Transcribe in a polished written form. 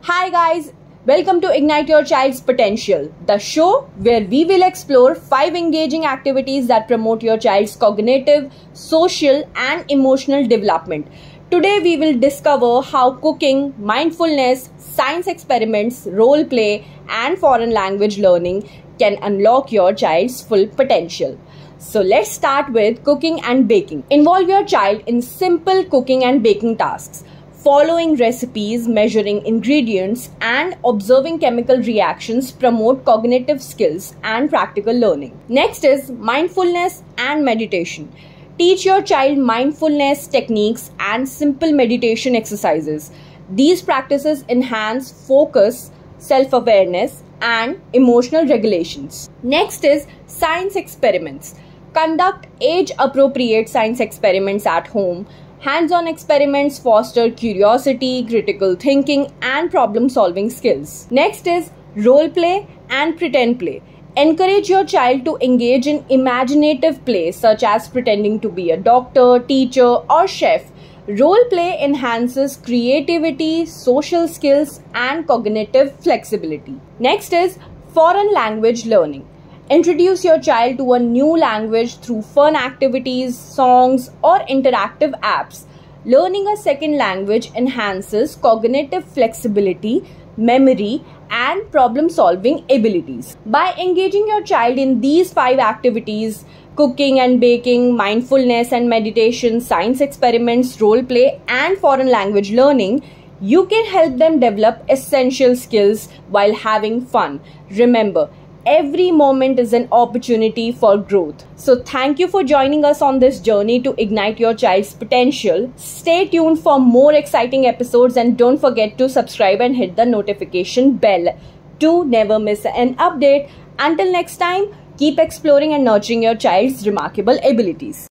Hi guys, welcome to Ignite Your Child's Potential, the show where we will explore 5 engaging activities that promote your child's cognitive, social and emotional development. Today we will discover how cooking, mindfulness, science experiments, role play and foreign language learning can unlock your child's full potential. So let's start with cooking and baking. Involve your child in simple cooking and baking tasks. Following recipes, measuring ingredients, and observing chemical reactions promote cognitive skills and practical learning. Next is mindfulness and meditation. Teach your child mindfulness techniques and simple meditation exercises. These practices enhance focus, self-awareness, and emotional regulations. Next is science experiments. Conduct age-appropriate science experiments at home. Hands-on experiments foster curiosity, critical thinking, and problem-solving skills. Next is role play and pretend play. Encourage your child to engage in imaginative play such as pretending to be a doctor, teacher, or chef. Role play enhances creativity, social skills, and cognitive flexibility. Next is foreign language learning. Introduce your child to a new language through fun activities, songs, or interactive apps. Learning a second language enhances cognitive flexibility, memory, and problem-solving abilities. By engaging your child in these 5 activities, cooking and baking, mindfulness and meditation, science experiments, role play, and foreign language learning, you can help them develop essential skills while having fun. Remember, every moment is an opportunity for growth. So thank you for joining us on this journey to ignite your child's potential. Stay tuned for more exciting episodes and don't forget to subscribe and hit the notification bell to never miss an update. Until next time, keep exploring and nurturing your child's remarkable abilities.